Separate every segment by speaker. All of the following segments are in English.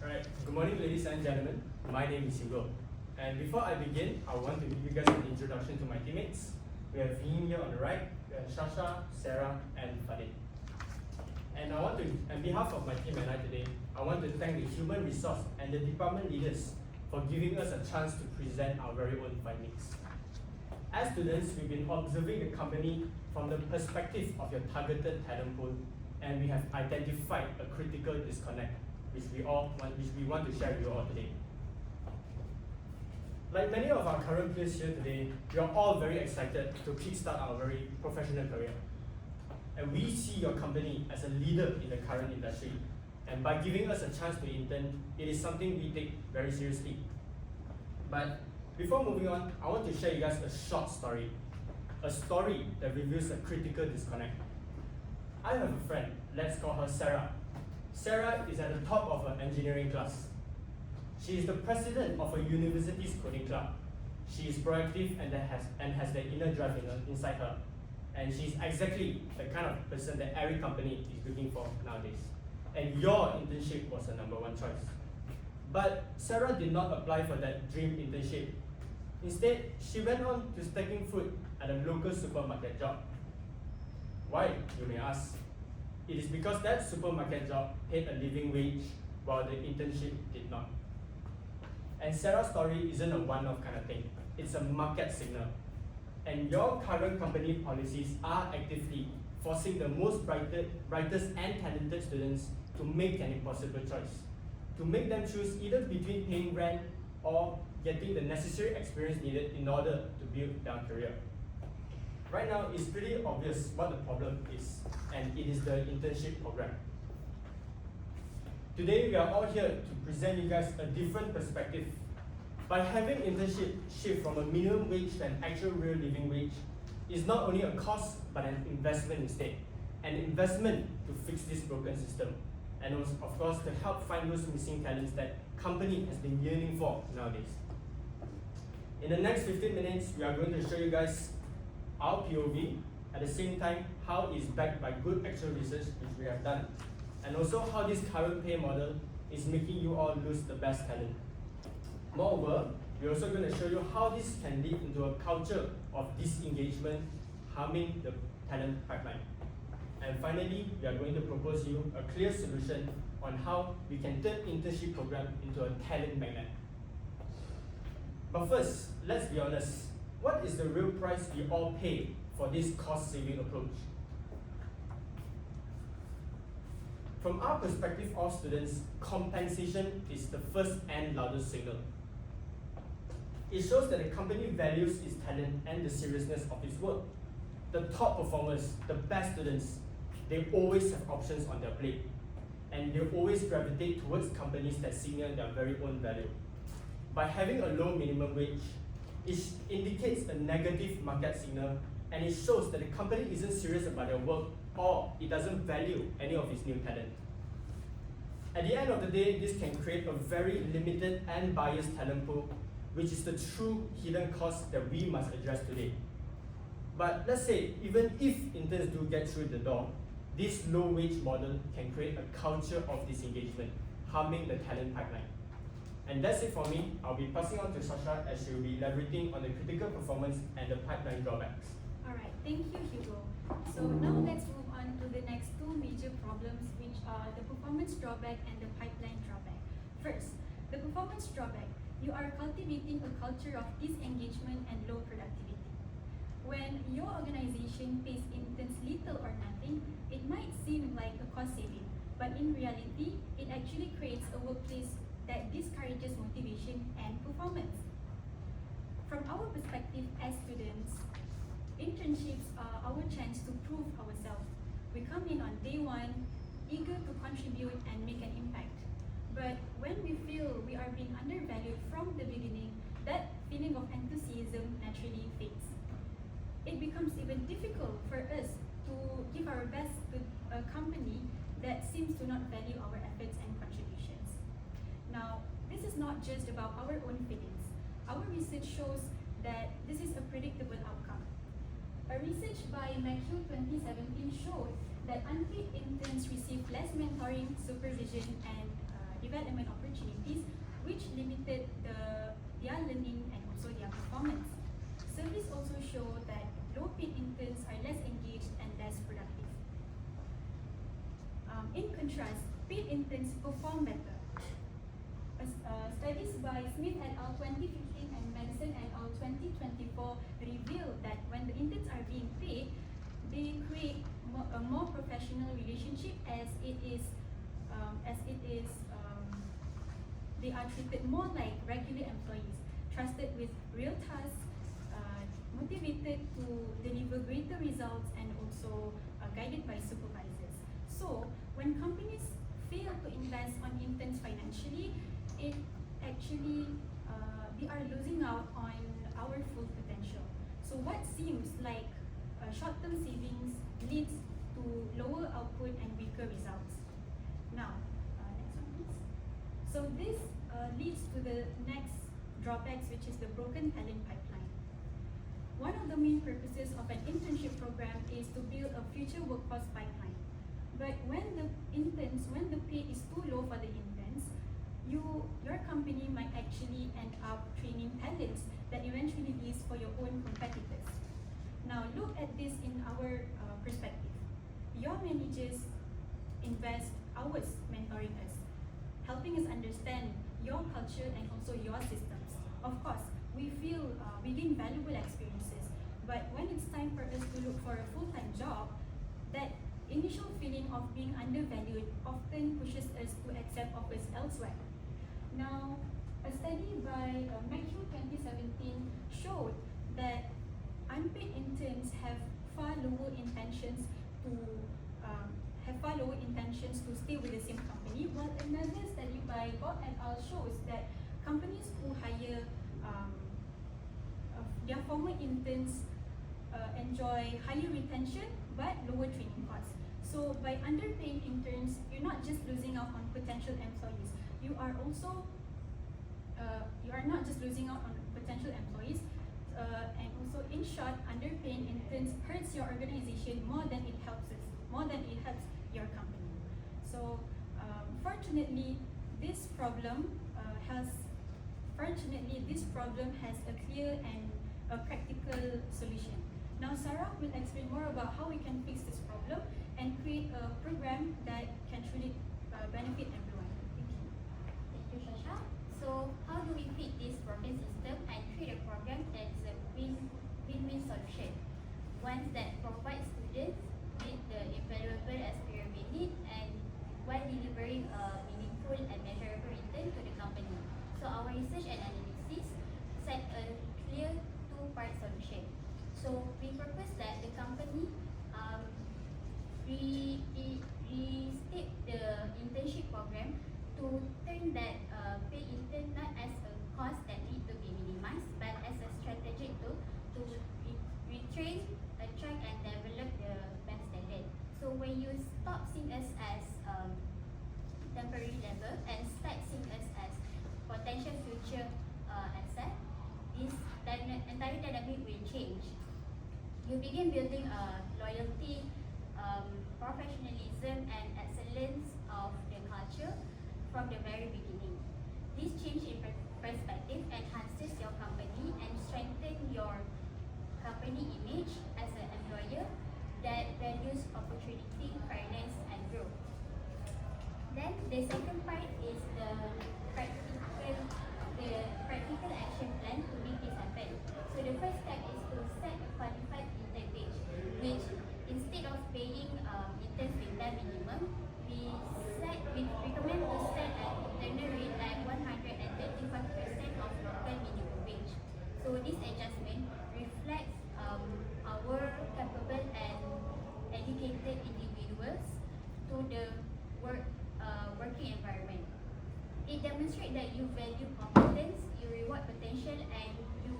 Speaker 1: Alright, good morning ladies and gentlemen. My name is Hugo. And before I begin, I want to give you guys an introduction to my teammates. We have Him here on the right, we have Shasha, Sarah, and Fadid. And on behalf of my team and I today, I want to thank the human resource and the department leaders for giving us a chance to present our very own findings. As students, we've been observing the company from the perspective of your targeted talent pool, and we have identified a critical disconnect which we want to share with you all today. Like many of our current peers here today, we are all very excited to kickstart our very professional career. And we see your company as a leader in the current industry. And by giving us a chance to intern, it is something we take very seriously. But before moving on, I want to share you guys a short story. A story that reveals a critical disconnect. I have a friend, let's call her Sarah. Sarah is at the top of her engineering class. She is the president of a university's coding club. She is proactive and has the inner drive inside her. And she's exactly the kind of person that every company is looking for nowadays. And your internship was her number one choice. But Sarah did not apply for that dream internship. Instead, she went on to stacking food at a local supermarket job. Why, you may ask? It is because that supermarket job paid a living wage while the internship did not. And Sarah's story isn't a one-off kind of thing. It's a market signal. And your current company policies are actively forcing the most brightest and talented students to make an impossible choice. To make them choose either between paying rent or getting the necessary experience needed in order to build their career. Right now, it's pretty obvious what the problem is, and it is the internship program. Today, we are all here to present you guys a different perspective. By having internship shift from a minimum wage to an actual real living wage is not only a cost, but an investment instead. An investment to fix this broken system. And of course, to help find those missing talents that company has been yearning for nowadays. In the next 15 minutes, we are going to show you guys our POV, at the same time, how it's backed by good actual research which we have done. And also how this current pay model is making you all lose the best talent. Moreover, we're also going to show you how this can lead into a culture of disengagement, harming the talent pipeline. And finally, we are going to propose you a clear solution on how we can turn internship program into a talent magnet. But first, let's be honest, what is the real price we all pay for this cost-saving approach? From our perspective of students, compensation is the first and loudest signal. It shows that the company values its talent and the seriousness of its work. The top performers, the best students, they always have options on their plate. And they always gravitate towards companies that signal their very own value. By having a low minimum wage, it indicates a negative market signal, and it shows that the company isn't serious about their work or it doesn't value any of its new talent. At the end of the day, this can create a very limited and biased talent pool, which is the true hidden cost that we must address today. But let's say, even if interns do get through the door, this low-wage model can create a culture of disengagement, harming the talent pipeline. And that's it for me. I'll be passing on to Sasha as she will be elaborating on the critical performance and the pipeline drawbacks.
Speaker 2: Alright, thank you, Hugo. So now let's move on to the next two major problems, which are the performance drawback and the pipeline drawback. First, the performance drawback. You are cultivating a culture of disengagement and low productivity. When your organization pays interns little or nothing, it might seem like a cost saving, but in reality, it actually creates a workplace that discourages motivation and performance. From our perspective as students, internships are our chance to prove ourselves. We come in on day one, eager to contribute and make an impact. But when we feel we are being undervalued from the beginning, that feeling of enthusiasm naturally fades. It becomes even difficult for us to give our best to a company that seems to not value our efforts and contributions. Now, this is not just about our own feelings. Our research shows that this is a predictable outcome. A research by McHugh 2017 showed that unpaid interns receive less mentoring, supervision, and development opportunities, which limited their learning and also their performance. Surveys also show that low-paid interns are less engaged and less productive. In contrast, paid interns perform better. Studies by Smith et al. 2015 and Manson et al. 2024 reveal that when the interns are being paid, they create a more professional relationship as they are treated more like regular employees, trusted with real tasks, motivated to deliver greater results, and also guided by supervisors. So when companies fail to invest on interns financially, it actually we are losing out on our full potential. So what seems like short-term savings leads to lower output and weaker results. Now, next one please. So this leads to the next drawbacks, which is the broken talent pipeline. One of the main purposes of an internship program is to build a future workforce pipeline. But when the pay is too low for the interns, your company might actually end up training talents that eventually leaves for your own competitors. Now look at this in our perspective. Your managers invest hours mentoring us, helping us understand your culture and also your systems. Of course, we feel we gain valuable experiences, but when it's time for us to look for a full-time job, that initial feeling of being undervalued often pushes us to accept offers elsewhere. Now, a study by McHugh 2017 showed that unpaid interns have far lower intentions to stay with the same company, while another study by Bob et al. Shows that companies who hire their former interns enjoy higher retention but lower training costs. So by underpaying interns, you're not just losing out on potential employees. You are not just losing out on potential employees, and also in short, underpaying interns hurts your organization more than it helps your company. So fortunately, this problem has a clear and a practical solution. Now Sarah will explain more about how we can fix this problem and create a program that can truly benefit everyone. Thank you.
Speaker 3: Thank you, Shasha. So how do we fit this program system and create a program that's a win-win solution? One that provides students with the invaluable experience we need and while delivering a meaningful and measurable return to the company. So our research and analysis set a clear two-part solution. So we propose that the company restate the internship program to turn that pay intern not as a cost that need to be minimized, but as a strategic tool to retrain, attract and develop the best talent. So when you stop seeing us as temporary level and start seeing us as potential future asset, this entire dynamic will change. You begin building loyalty, professionalism and excellence of the culture from the very beginning. This change in perspective enhances your company and strengthens your company image as an employer that values opportunity, fairness and growth. Then the second part is the practical action plan to make this happen. So the first step is to set a qualified intern wage, which instead of paying interns with that minimum, we recommend to set an internal rate at 135% of local minimum wage. So this adjustment reflects our capable and educated individuals to the working environment. It demonstrates that you value competence, you reward potential, and you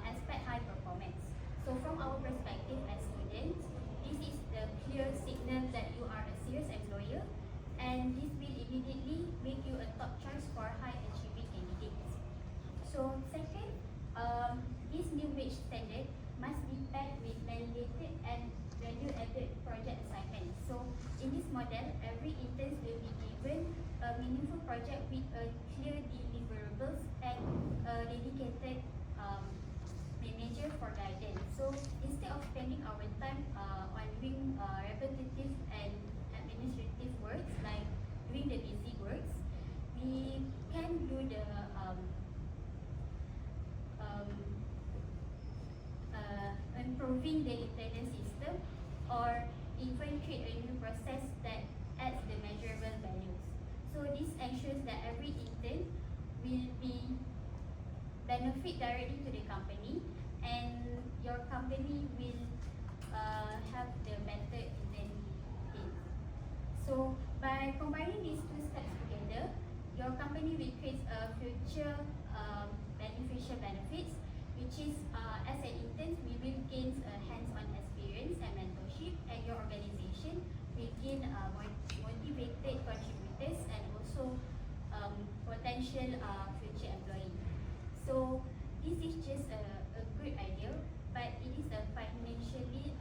Speaker 3: expect high performance. So from our perspective as students, this is the clear signal that you are a serious employer, and this will immediately make you a top choice for high achieving candidates. So second, this new wage standard must be paired with mandated and value-added project assignments. So In this model, every intern will be given a meaningful project with a clear deliverables and a dedicated manager for guidance. So instead of spending our time on doing repetitive and administrative works like doing the busy works, we can do the improving the internal system or even create a new process that adds the measurable values. So this ensures that every intern will be benefit directly to the company, and your company will have the better intern gains. So by combining these two steps together, your company will create a future beneficial benefits, which is as an intern, we will gain hands-on experience and mentorship, and your organization will gain motivated contributors and also potential future employee. So this is just a good idea, but it is a financially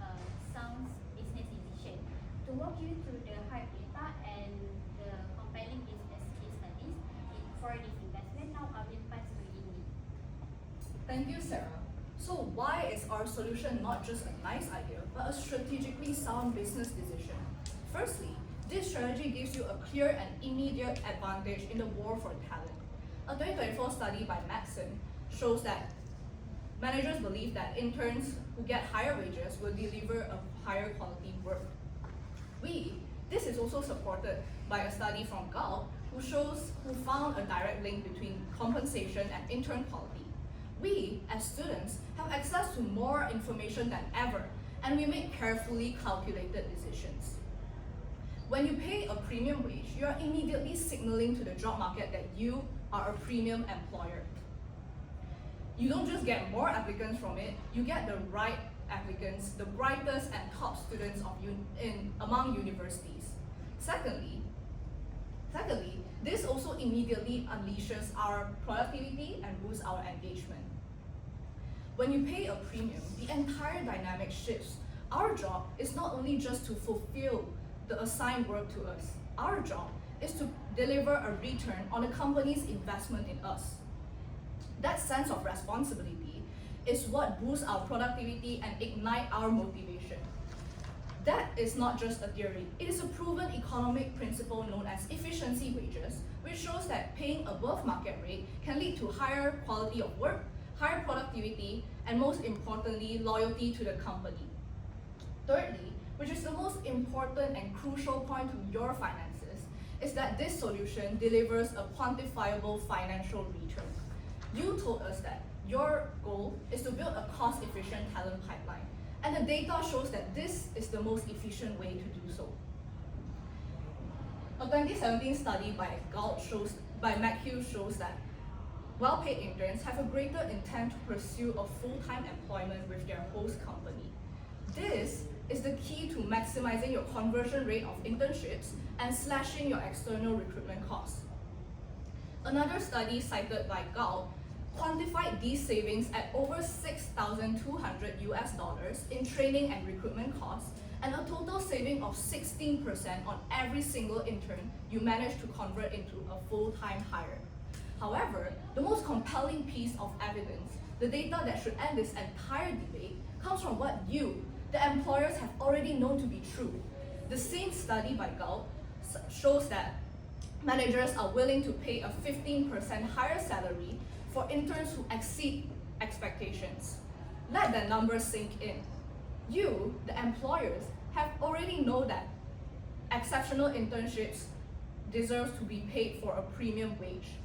Speaker 3: sound business decision. To walk you through the hard data and the compelling business case studies for this investment, now I will pass to Yini.
Speaker 4: Thank you, Sarah. So why is our solution not just a nice idea, but a strategically sound business decision? Firstly, this strategy gives you a clear and immediate advantage in the war for talent. A 2024 study by Matson shows that managers believe that interns who get higher wages will deliver a higher quality work. This is also supported by a study from Gallup who found a direct link between compensation and intern quality. We, as students, have access to more information than ever, and we make carefully calculated decisions. When you pay a premium wage, you are immediately signaling to the job market that you are a premium employer. You don't just get more applicants from it, you get the right applicants, the brightest and top students among universities. Secondly, this also immediately unleashes our productivity and boosts our engagement. When you pay a premium, the entire dynamic shifts. Our job is not only just to fulfill the assigned work to us. Our job is to deliver a return on the company's investment in us. That sense of responsibility is what boosts our productivity and ignite our motivation. That is not just a theory, it is a proven economic principle known as efficiency wages, which shows that paying above market rate can lead to higher quality of work, higher productivity, and most importantly, loyalty to the company. Thirdly, which is the most important and crucial point to your finances, is that this solution delivers a quantifiable financial return. You told us that your goal is to build a cost-efficient talent pipeline, and the data shows that this is the most efficient way to do so. A 2017 study by McHugh shows that well-paid interns have a greater intent to pursue a full-time employment with their host company. This is the key to maximizing your conversion rate of internships and slashing your external recruitment costs. Another study cited by Gallup quantified these savings at over $6,200 in training and recruitment costs, and a total saving of 16% on every single intern you manage to convert into a full-time hire. However, the most compelling piece of evidence, the data that should end this entire debate, comes from what you, the employers, have already known to be true. The same study by Gallup shows that managers are willing to pay a 15% higher salary for interns who exceed expectations. Let the numbers sink in. You, the employers, have already known that exceptional internships deserve to be paid for a premium wage.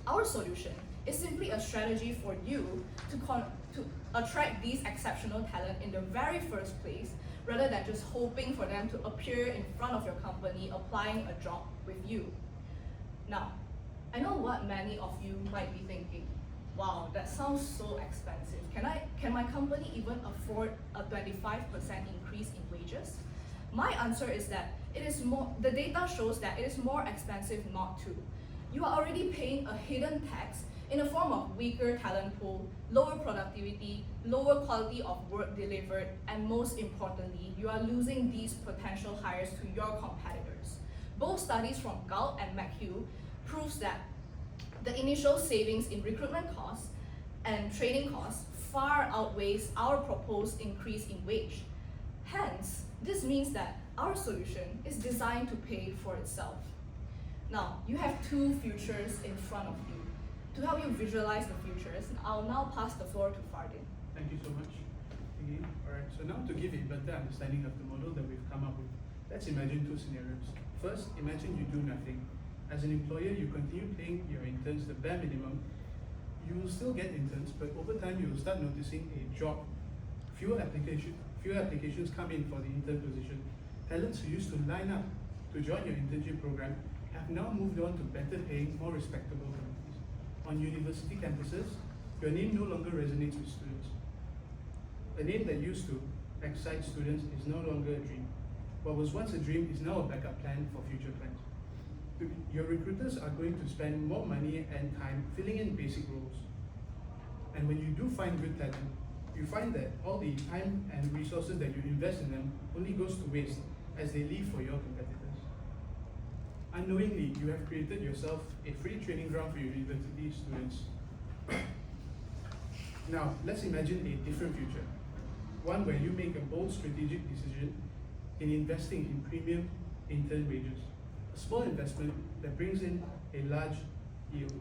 Speaker 4: Our solution is simply a strategy for you to attract these exceptional talent in the very first place, rather than just hoping for them to appear in front of your company applying a job with you. Now, I know what many of you might be thinking. Wow, that sounds so expensive. Can my company even afford a 25% increase in wages? My answer is that the data shows that it is more expensive not to. You are already paying a hidden tax in the form of weaker talent pool, lower productivity, lower quality of work delivered, and most importantly, you are losing these potential hires to your competitors. Both studies from Galt and McHugh proves that the initial savings in recruitment costs and training costs far outweighs our proposed increase in wage. Hence, this means that our solution is designed to pay for itself. Now, you have two futures in front of you. To help you visualize the futures, I'll now pass the floor to Fardin.
Speaker 5: Thank you so much. Again. Alright, so now to give a better understanding of the model that we've come up with, let's imagine two scenarios. First, imagine you do nothing. As an employer, you continue paying your interns the bare minimum. You will still get interns, but over time you will start noticing a drop. Fewer applications come in for the intern position. Talents who used to line up to join your internship program have now moved on to better paying, more respectable companies. On university campuses, your name no longer resonates with students. A name that used to excite students is no longer a dream. What was once a dream is now a backup plan for future plans. Your recruiters are going to spend more money and time filling in basic roles. And when you do find good talent, you find that all the time and resources that you invest in them only goes to waste as they leave for your competitors. Unknowingly, you have created yourself a free training ground for your university students. Now, let's imagine a different future. One where you make a bold strategic decision in investing in premium intern wages. A small investment that brings in a large yield.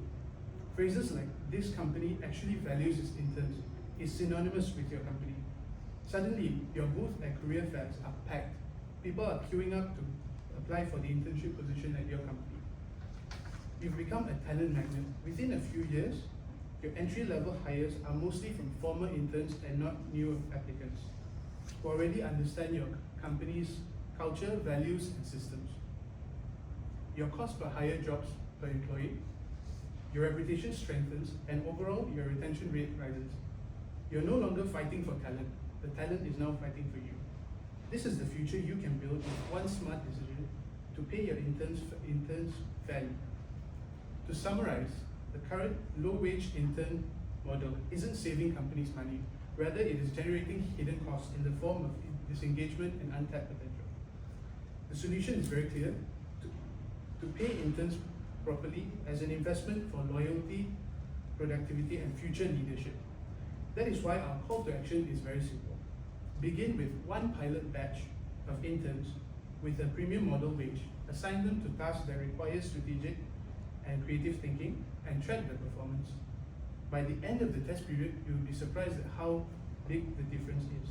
Speaker 5: Phrases like "this company actually values its interns" is synonymous with your company. Suddenly, your booth at career fairs are packed. People are queuing up to apply for the internship position at your company. You've become a talent magnet. Within a few years, your entry-level hires are mostly from former interns and not new applicants who already understand your company's culture, values, and systems. Your cost per hire drops per employee, your reputation strengthens, and overall, your retention rate rises. You're no longer fighting for talent. The talent is now fighting for you. This is the future you can build with one smart decision to pay your interns fairly. To summarize, the current low-wage intern model isn't saving companies money. Rather, it is generating hidden costs in the form of disengagement and untapped potential. The solution is very clear: to pay interns properly as an investment for loyalty, productivity, and future leadership. That is why our call to action is very simple. Begin with one pilot batch of interns with a premium model wage. Assign them to tasks that require strategic and creative thinking and track their performance. By the end of the test period, you will be surprised at how big the difference is.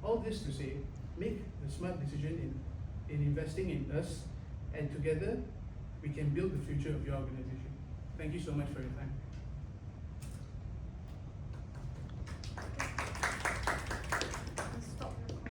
Speaker 5: All this to say, make the smart decision in investing in us, and together we can build the future of your organization. Thank you so much for your time.